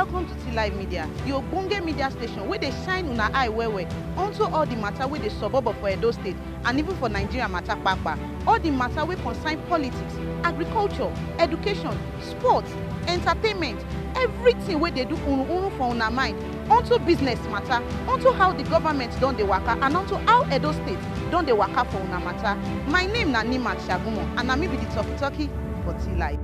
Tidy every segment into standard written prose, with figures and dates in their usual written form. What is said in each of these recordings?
welcome to T-Live Media, the ogbonge media station where they shine una eye well onto all the matter wey dey suburb for Edo State and even for Nigeria matter kpakpa. All the matter wey concern politics, agriculture, education, sports, entertainment, everything wey dey do unu for una mind, onto business matter, onto how the government don dey waka and onto how Edo State don dey waka for una matter. My name na Shaibu and I may be the talkie for T-Live.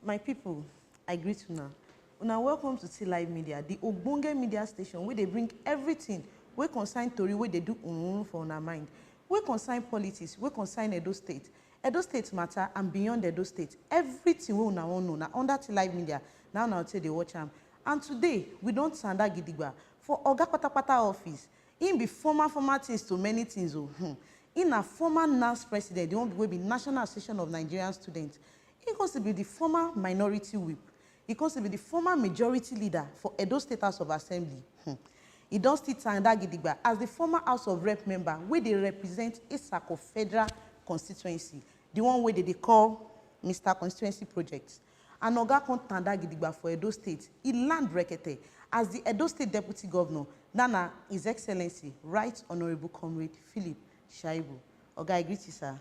My people, I greet una. Una welcome to T-Live Media, the ogbonge media station where they bring everything wey concern tori wey dey do for una mind, wey concern politics, wey concern Edo State matter and beyond Edo State. Everything wey una wan know na under T-Live Media. Now say they watch am. And today we don stand gidigba for Oga Patapata office. He be former things to many things. He na former NAS president, the one wey be National Association of Nigerian Students. He goes to be the former minority whip. He goes to be the former majority leader for Edo State House of Assembly. He does still stand gidigba as the former House of Rep member where they represent Isako Federal Constituency, the one where they call Mr. Constituency Project. And Oga kon stand gidigba for Edo State. He land rekete as the Edo State Deputy Governor, Nana His Excellency, Right Honorable Comrade Philip Shaibu. Oga, I greet you, sir.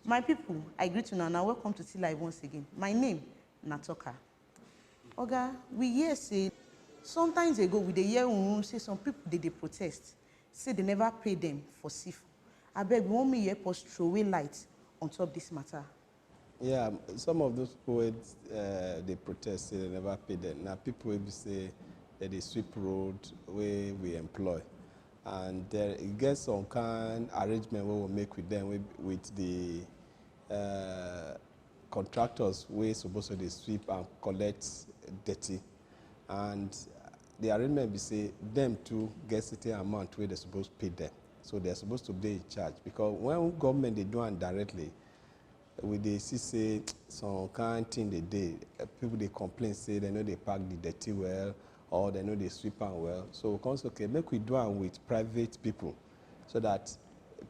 My people, I greet you now and welcome to T-Live once again. My name, Natoka. Oga, we hear say, sometimes ago we dey hear say some people they protest, say they never pay them for SIF. I beg, we want me here to throw away light on top this matter. Yeah, some of those people they protest, say they never pay them. Now people will say that they sweep road where we employ. And there gets some kind arrangement we will make with them with the contractors we supposed to sweep and collect dirty. And the arrangement be say them to get certain amount where they're supposed to pay them. So they're supposed to be in charge. Because when government they do it directly, with the say some kind thing they did, people they complain say they know they pack the dirty well, or they know they sweep and well. So okay, make we do it with private people, so that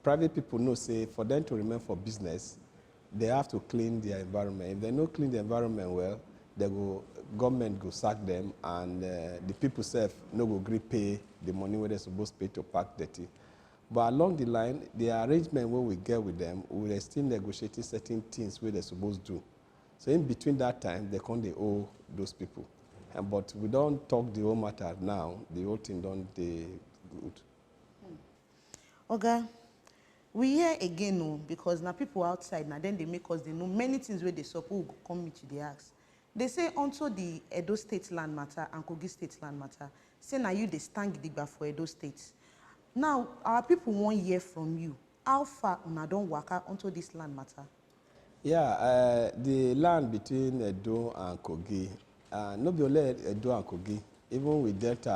private people know say for them to remain for business, they have to clean their environment. If they don't clean the environment well, government go sack them, and the people self no go agree pay the money where they're supposed to pay to pack dirty. But along the line, the arrangement where we get with them, we are still negotiating certain things where they're supposed to do. So in between that time, they owe those people. But we don't talk the whole matter now. The whole thing don't dey good. Oga, we hear again no, because now people outside now then they make us they know many things where they suppose come meet the ask. They say onto the Edo State land matter and Kogi State land matter. Say now you they stand gidigba for Edo State. Now our people won't hear from you. How far una don waka onto this land matter? Yeah, the land between Edo and Kogi. Not only Edo and Kogi, even with Delta,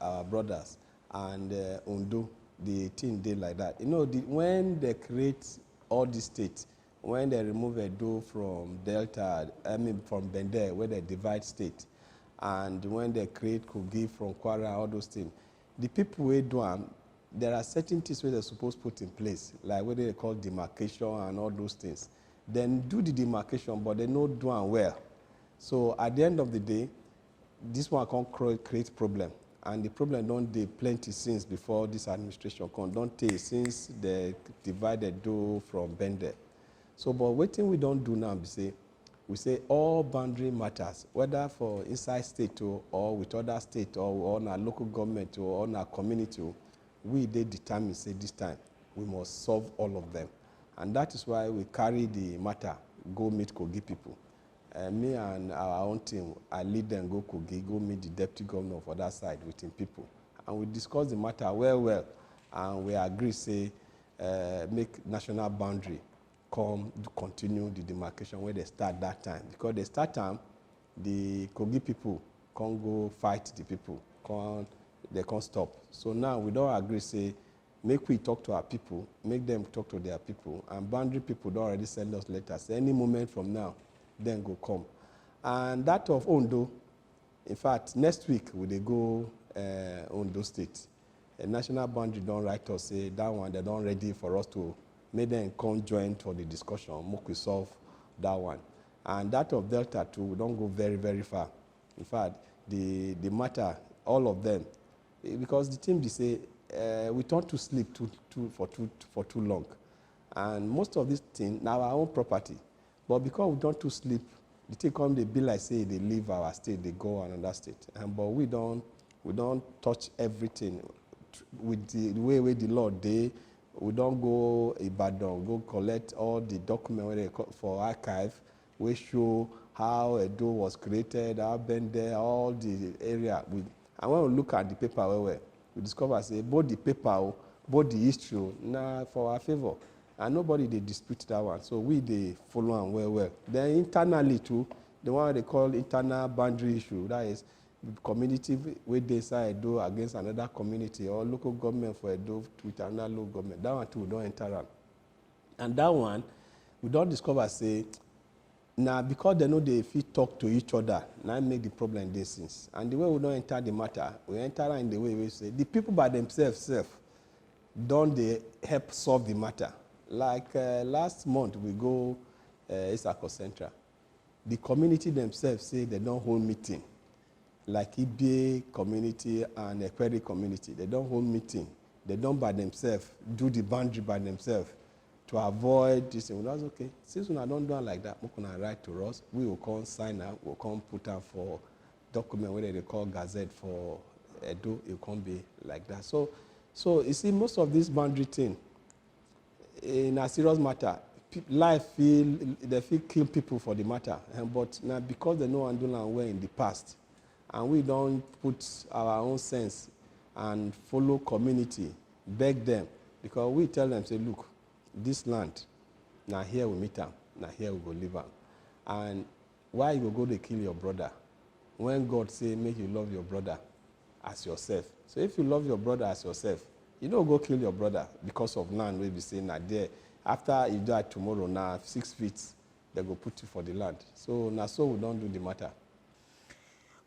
our brothers, and Ondo, the thing did like that. You know, when they create all these states, when they remove Edo from Delta, from Bende, where they divide state, and when they create Kogi from Kwara, all those things, the people who do them, there are certain things where they're supposed to put in place, like what they call demarcation and all those things. Then do the demarcation, but they don't do them well. So at the end of the day, this one can create problem. And the problem don't dey plenty since before this administration come. Don't take since they divided do from Bende. So but what thing we don't do now is we say all boundary matters, whether for inside state or with other state or on our local government or on our community, we they determine say this time we must solve all of them. And that is why we carry the matter, go meet Kogi people. Me and our own team, I lead them go Kogi, go meet the deputy governor for that side with him people. And we discuss the matter well, and we agree, say, make national boundary come to continue the demarcation where they start that time. Because they start time, the Kogi people can't go fight the people, they can't stop. So now we don't agree, say, make we talk to our people, make them talk to their people, and boundary people don't already send us letters. Any moment from now, then go come. And that of Ondo, in fact, next week we dey go Ondo State. A national boundary don't write us say that one they don't ready for us to make them come join for the discussion, make we solve that one. And that of Delta too, we don't go very, very far. In fact, the matter, all of them, because the team, they say, we turn to sleep for too long. And most of these things, now our own property. But because we don't to sleep, the thing come, they be like, say, they leave our state, they go another state. But we don't touch everything with the way the law they. We don't go Ibadan, go collect all the documents for archive. We show how Edo was created, how Bende, all the area. And when we look at the paper, we discover, say, both the paper, both the history, now for our favor. And nobody, they dispute that one. So they follow and well. Then internally too, the one they call internal boundary issue, that is, community where they say Edo against another community, or local government for Edo with another local government. That one too, we don't enter on. And that one, we don't discover, say, now because they know they fit talk to each other, now make the problem this since. And the way we don't enter the matter, we enter in the way we say, the people by themselves, don't they help solve the matter. Like last month, we go Isako Central. The community themselves say they don't hold meeting. Like Ibe community and Ekweri community, they don't hold meeting. They don't by themselves do the boundary by themselves to avoid this. And that's okay. Since we don't do it like that, we can write to us. We will come sign up. We'll come put out for document whether they call Gazette for Edo. It can't be like that. So you see, most of this boundary thing in a serious matter, they feel kill people for the matter. But now because they know Andola were in the past, and we don't put our own sense and follow community, beg them, because we tell them, say, look, this land, now here we meet them, now here we go live them. And why you go to kill your brother? When God say, make you love your brother as yourself. So if you love your brother as yourself, you don't go kill your brother because of land where we say, now there, after you die tomorrow, now 6 feet, they go put you for the land. So now so we don't do the matter.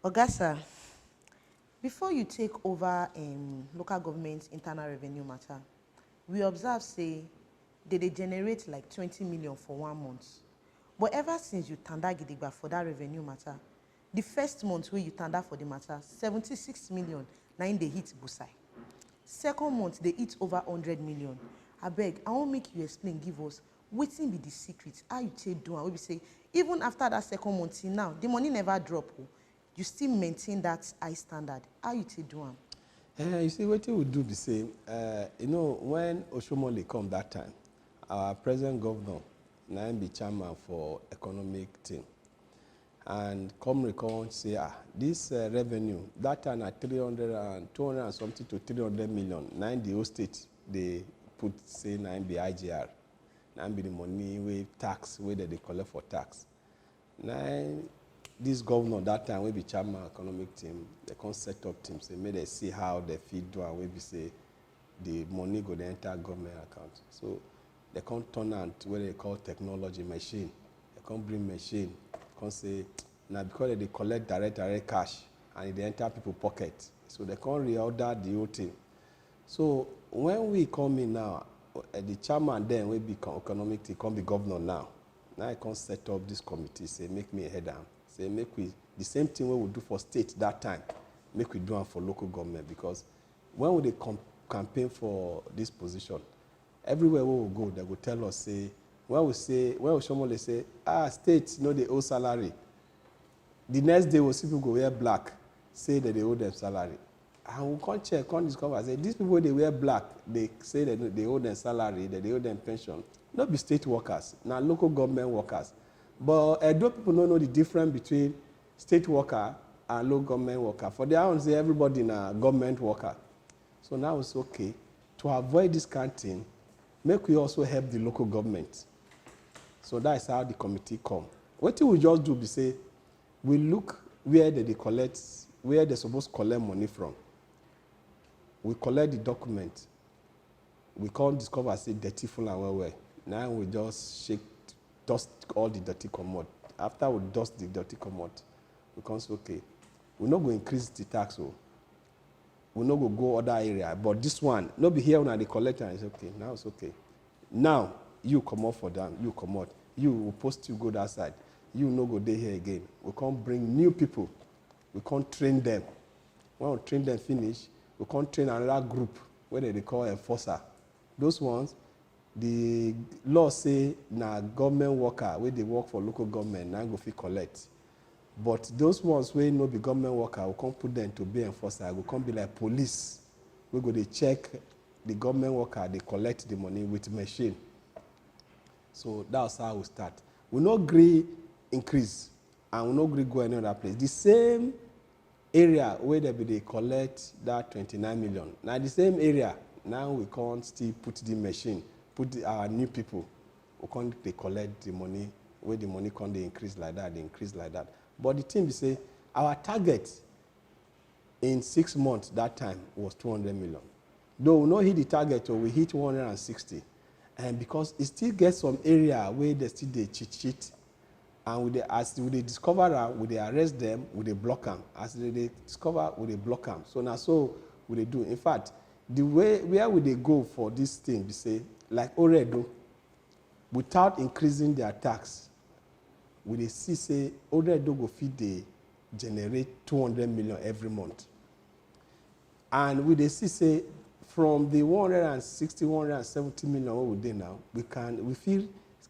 Ogasa, before you take over local government internal revenue matter, we observe, say, they generate like 20 million for 1 month. But ever since you tanda gidigba for that revenue matter, the first month where you tanda for the matter, 76 million, now they hit Busai. Second month, they hit over 100 million. I beg, I won't make you explain, give us, wetin be the secret, how you take do, and we say, even after that second month, till now, the money never drop. You still maintain that high standard. How you take do am? You see, what we do the same. When Oshomole come that time, our present governor, now be chairman for economic team. And Comr come say, this revenue, that time at 200 and something to 300 million, now the whole state, they put, say, now be IGR. Now be the money with tax, where they collect for tax. Now, this governor that time will be chairman economic team, they can set up teams, say, may they see how they feed do and we be say the money go to enter government account. So they can turn out what they call technology machine. They can bring machine, can say, now because they collect direct cash and they enter people pocket. So they can reorder the whole thing. So when we come in now, the chairman then will be economic team, can be governor now. Now I can set up this committee, say, make me a header. Say, make we, the same thing we do for state that time, make we do it for local government. Because when we campaign for this position, everywhere we will go, they will tell us, say, when Oshomole say, states know they owe salary. The next day, we'll see people go wear black, say that they owe them salary. And we can't check, can't discover, say, these people, they wear black, they say that they owe them salary, that they owe them pension. Not be state workers, now local government workers. But Edo people don't know the difference between state worker and local government worker. For their own, say everybody in a government worker. So now it's okay. To avoid this kind of thing, make we also help the local government. So that's how the committee come. What we just do is say, we look where they collect, where they're supposed to collect money from. We collect the document. We can't discover, say, dirty full and well. Now we just dust all the dirty commode. After we dust the dirty commode, we can say, okay, we're not going to increase the tax. We're not going to go other area. But this one, not be here when they collect and it's okay. Now it's okay. Now, you come out for them, you come out. You will post you go that side. You no go dey here again. We can't bring new people. We can't train them. When we train them finish, we can't train another group where they call enforcer. Those ones, the law say na government worker where they work for local government, now go fit collect. But those ones where no be government worker, we can't put them to be enforcer. We can't be like police. We go they check the government worker, they collect the money with machine. So that's how we start. We no agree increase and we no agree go any other place. The same area where they collect that 29 million. Now the same area, now we can't still put the machine, our new people, we can't they collect the money, where the money can't they increase like that, they increase like that. But the thing we say, our target in 6 months that time was 200 million. Though we not hit the target, or we hit 160. And because it still gets some area where they still they cheat. And as they discover them, we they arrest them, we they block them. As they discover, we they block them. So now so we they do. In fact, the way where would they go for this thing, we say, like Oredo, without increasing their tax, we they see say Oredo go feed they generate 200 million every month. And we they see say from the 160, 170 million what we do now, we feel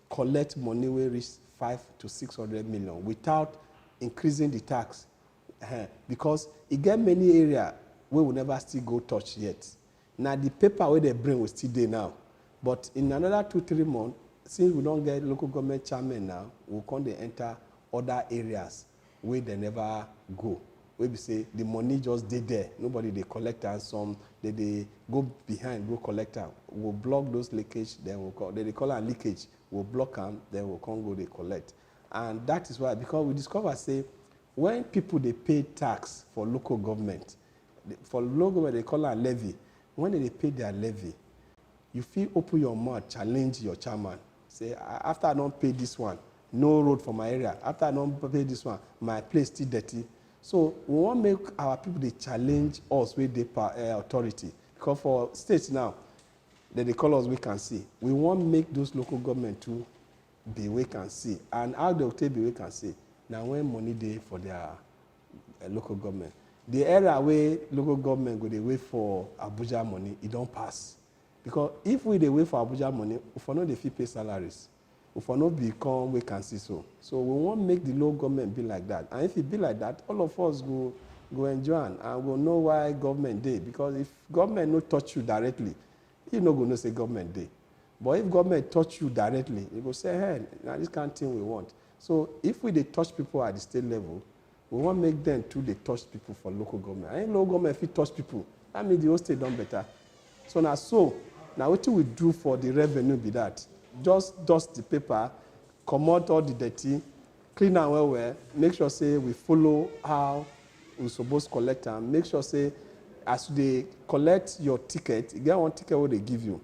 collect money we reach 500 to 600 million without increasing the tax. Because it get many areas where we never still go touch yet. Now the paper where they bring will still there now. But in another 2-3 months, since we don't get local government chairman now, we'll come to enter other areas where they never go. Where we say the money just did there. Nobody they collect and some they go behind, go collect them. We'll block those leakage, then we'll call they call it leakage. We'll block them, then we'll come go they collect. And that is why, because we discover say when people they pay tax for local government, for local government they call it levy. When they pay their levy, you feel open your mouth, challenge your chairman. Say, after I don't pay this one, no road for my area. After I don't pay this one, my place still dirty. So we want to make our people they challenge us with the authority. Because for states now, that they call us we can see. We want to make those local government to be we can see. And how they will take be we can see. Now when money they for their local government. The area where local government go they wait for Abuja money, it don't pass. Because if we they wait for Abuja money, if we know they fee pay salaries, if we not become we can see so. So we want to make the local government be like that. And if it be like that, all of us go enjoy and we'll know why government day. Because if government no touch you directly, you no go know say government day. But if government touch you directly, you go say, hey, now this kind of thing we want. So if we they touch people at the state level, we want to make them too they touch people for local government. And if local government if it touch people, that means the whole state done better. So now what we do for the revenue be that? Just dust the paper, come out all the dirty, clean and well, make sure say we follow how we supposed to collect them, make sure say as they collect your ticket, you get one ticket what they give you.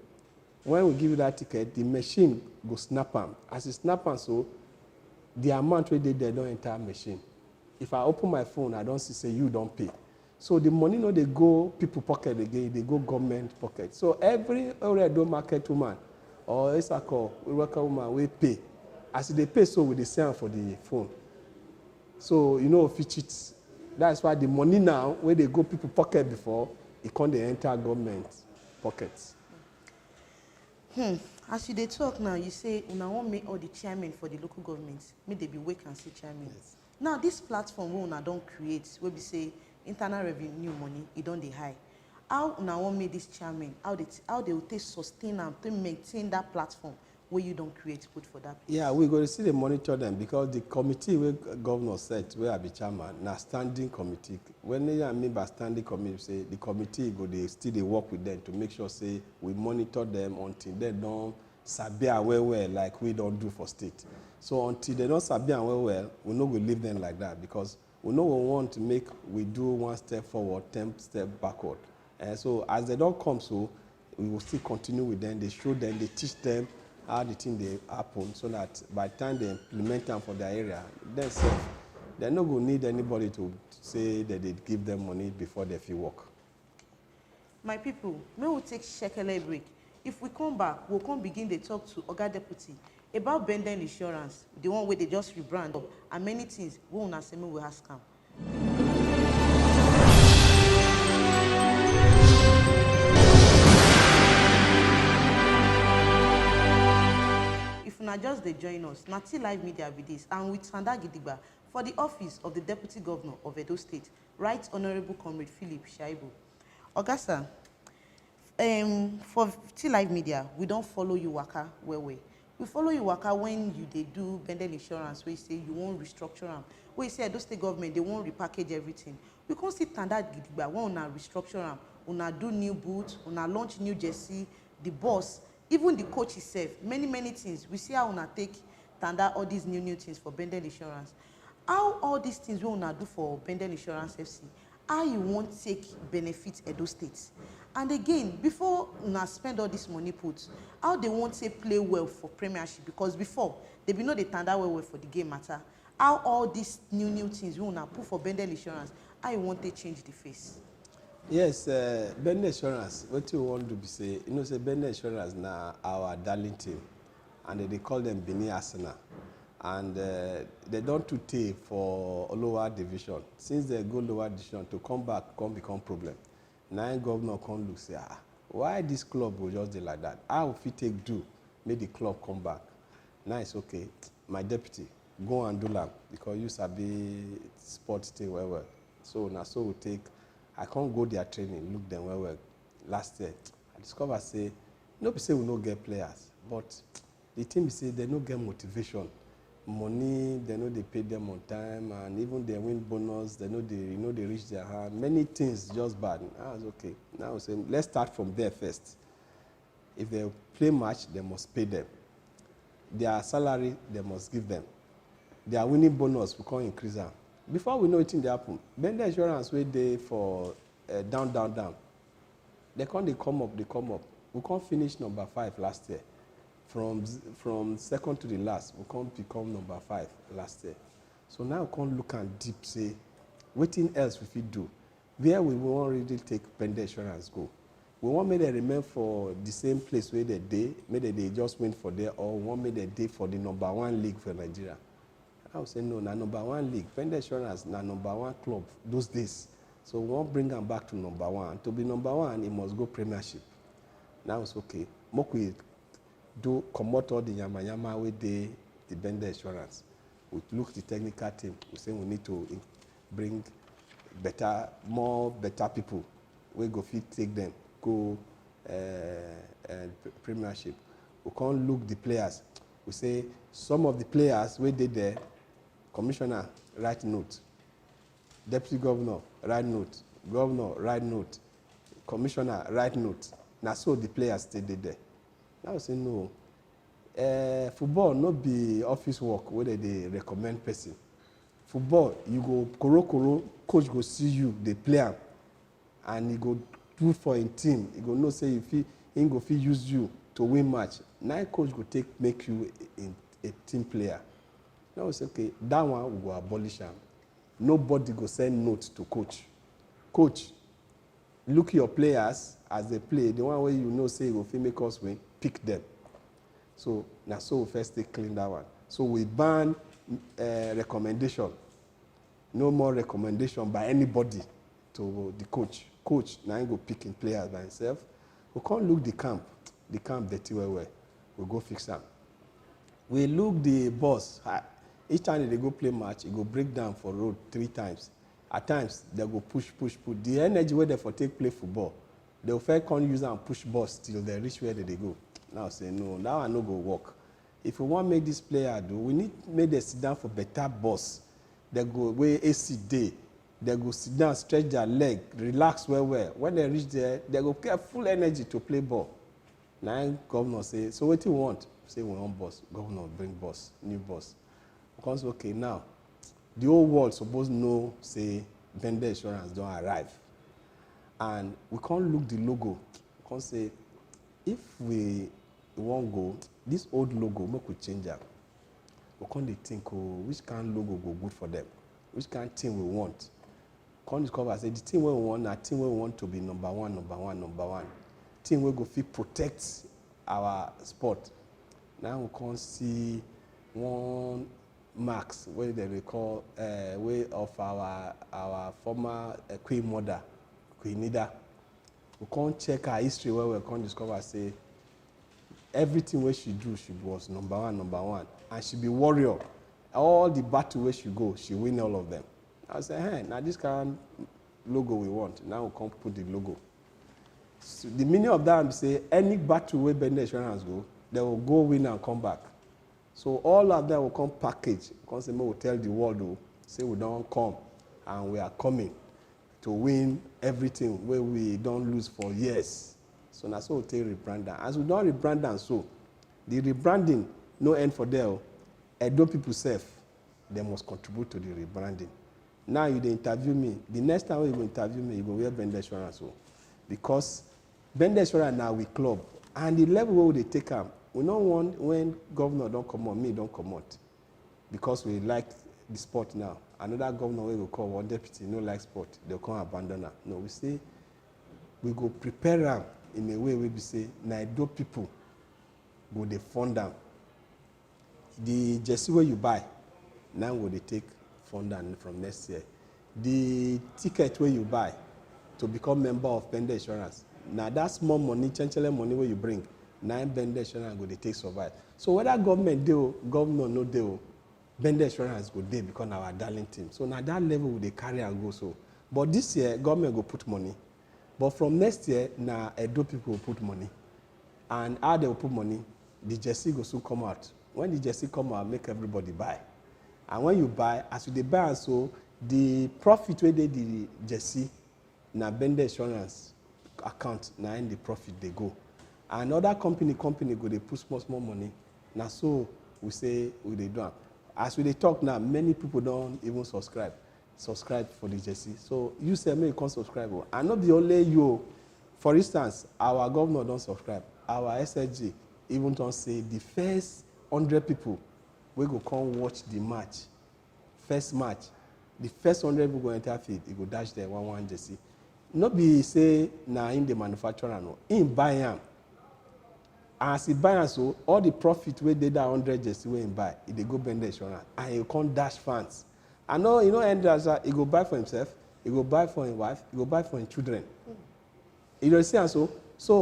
When we give you that ticket, the machine go snap them. As it snap them, so the amount where they don't enter machine. If I open my phone, I don't see say you don't pay. So the money no they go people pocket again, they go government pocket. So every Oredo market woman or Isako worker woman we pay. As they pay, so we they send for the phone. So you know if it cheats. That's why the money now, where they go people pocket before, it can't enter government pockets. As you they talk now, you say una want make all the chairmen for the local governments, may they be wake and see chairmen. Yes. Now this platform we una don't create, where we say internal revenue money, it don't they high. How una want make this chairman, how they will take sustain and to maintain that platform where you don't create put for that place? Yeah, we're going to see they monitor them because the committee where governor said where I be chairman, now standing committee. When they mean by standing committee, say the committee go they still they work with them to make sure say we monitor them until they don't sabi well like we don't do for state. So until they don't sabi well, we know we leave them like that because we know we want to make we do one step forward, 10 steps backward. And so as they don't come, so we will still continue with them. They show them, they teach them how the thing they happen, so that by the time they implement them for their area, they're not going to need anybody to say that they give them money before they feel work. My people, may we take shekele break. If we come back, we'll come begin the talk to Oga Deputy about Benden Insurance, the one where they just rebrand up, and many things we una say me we ask am. If una just dey join us, na T Live Media be this, and with Sanda Gidigba for the office of the Deputy Governor of Edo State, Right Honourable Comrade Philip Shaibu. Oga sir, for T Live Media, we don't follow you waka well. We follow you waka when you dey do Benden Insurance, where you say you won't restructure am, where you say Edo State government they won't repackage everything. We can't see Tanda Gidigba when una restructure am, una do new boots, una launch new jersey, the boss, even the coach itself, many things. We see how una take Tanda all these new things for Benden Insurance. How all these things we una do for Benden Insurance FC, how you won't take benefit Edo State? And again, before una spend all this money put, how they won't say play well for Premiership? Because before, they be know they Tanda well for the game matter. How all these new things we una put for Benden Insurance, how you won't take change the face? Yes, Benden Insurance, what you want to be say, you know, say Benden Insurance now our darling team, and they call them Benin Arsenal. And they don't too take for lower division. Since they go lower division, to come back, come become problem. Now governor come look, say, why this club will just do like that? How if we take do, make the club come back? Now it's okay. My deputy, go and do that, because you sabi sports thing well. So now so we take, I can't go their training, look them well. Last year, I discover say, nobody say we no get players, but the team say they no get motivation. Money, they know they pay them on time, and even they win bonus, they know they reach their hand. Many things just bad. I was okay. Now I say, let's start from there first. If they play match, they must pay them. Their salary, they must give them. Their winning bonus, we can't increase them. Before we know it, they happen. Bender Insurance wait there for down. They come up. We can't finish number 5 last year. From second to the last, we can't become number 5 last year. So now we can't look and deep say, what else we fit do? Where we won't really take Bender Insurance go. We want me to remain for the same place where they did, maybe they just went for there, or we want me to day for the number 1 league for Nigeria. I would say no, na number 1 league. Bender Insurance na number 1 club those days. So we won't bring them back to number 1. To be number 1, it must go Premiership. Now it's okay. We do comot all the yama with the Bender Insurance. We look the technical team. We say we need to bring more better people. We go fit take them, go Premiership. We can't look the players. We say some of the players we did there, commissioner write note, deputy governor write note, governor write note, commissioner write note. Now so the players stayed there. Now I say no. Football not be office work where they recommend person. Football, you go koro, coach go see you, they play am, and he go do for a team. He go know say if he go fit use you to win match. Now coach go make you a team player. Now we say okay, that one we go abolish am. Nobody go send notes to coach. Coach, look your players as they play. The one where you know say go fit make us win, pick them. So now so we first take clean that one. So we ban recommendation. No more recommendation by anybody to the coach. Coach now he go picking players by himself. We can't look the camp. The camp dirty well. We go fix them. We look the boss. Each time they go play match, he go break down for road 3 times. At times they go push. The energy where they for take play football, they will first can't use and push boss till they reach where they go. Now say no, that one no go work. If we want to make this player do, we need to make them sit down for better boss. They go where AC day. They go sit down, stretch their leg, relax well. When they reach there, they go get full energy to play ball. Now governor say, so what you want? Say we want boss. Governor bring boss, new boss. Because okay now, the whole world suppose know say Bender Insurance don't arrive. And we can't look the logo. We can't say, if we won't go, this old logo, we could change it. We can't think, oh, which kind of logo go good for them? Which kind of team we want? Can't discover, say, the team we want, a team we want to be number one. Team we go fit protect our sport. Now we can see one marks where they recall way of our former Queen Mother, Queen Nida. We can't check her history where we can discover say everything where she do, she was number one, and she be warrior. All the battle where she go, she win all of them. I say, hey, now this kind of logo we want. Now we can't put the logo. So the meaning of that is say any battle where Bender Insurance go, they will go win and come back. So all of them will come package. Consumer will tell the world, oh, say we don't come and we are coming to win everything where we don't lose for years. So that's what we take rebranding. As we don't rebrand and so, the rebranding no end for them. Edo people self, they must contribute to the rebranding. Now you dey interview me. The next time you go interview me, you go wear Bender Insurance. So, because Bender Insurance now we club. And the level where they take them, we don't want when governor don't come out, me don't come out. Because we like the sport now. Another governor will call one deputy, no like sport, they'll come abandon her. No, we say we go prepare them in a way where we say, Naido people go they fund them. The jersey where you buy, now will they take fund them from next year. The ticket where you buy to become member of Bender Insurance, now that small money, chanchele money where you bring, now Bender Insurance go they take survive. So whether government do, governor no do, Bender Insurance go there because our darling team. So now that level will they carry and go so. But this year, government go put money. But from next year, now Edo people will put money. And how they will put money, the jersey go soon come out. When the jersey come out, make everybody buy. And when you buy, as you buy and so, the profit where they the jersey, now Bender Insurance account, now in the profit they go. And other company go, they put small money. Now so we say, we they do. As we talk now, many people don't even subscribe for the jersey. So you say, me, you can't subscribe. And not the only you. For instance, our governor don't subscribe. Our SSG even don't say the first 100 people we go come watch the match. First match. The first 100 people go enter field, he go dash there 1-1 jersey. Not be say now in the manufacturer no. In buy him. As he buy am so, all the profit where they that 100 jersey wey he buy, they go Bender Insurance and he can't dash fans. I know you know end as he go buy for himself, he go buy for his wife, he go buy for his children. You know see and so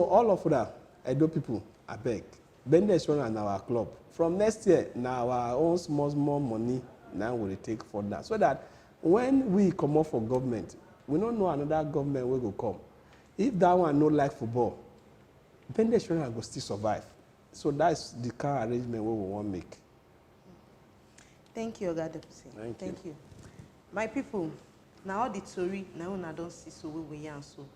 all of that, Edo people, I beg. Bender Insurance na our club. From next year, now our own small money now will take for that. So that when we come up for government, we don't know another government will go come. If that one no like football, Bender Insurance will still survive. So that's the kind of arrangement we want to make. Thank you, Oga Deputy. Thank you. My people, now all the story, now I don't see so we yarn so.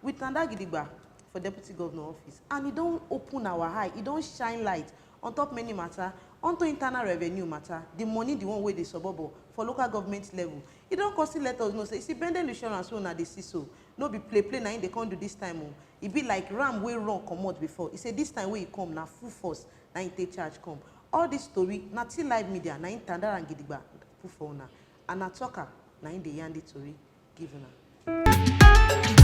With Nanda Gidigba for Deputy Governor Office, and it don't open our eye, it don't shine light on top many matter, onto internal revenue matter, the money, the one way they suburb for local government level. It don't cost let us know, say, see, Bender Insurance, so now they see so. No be play, now they can't do this time. It be like ram way wrong come out before. He said this time where he come, now full force, now he take charge come. All this story, not till live media, now in Tanda and Gidigba, put for now. And a talker, now in the Yandi story, given her.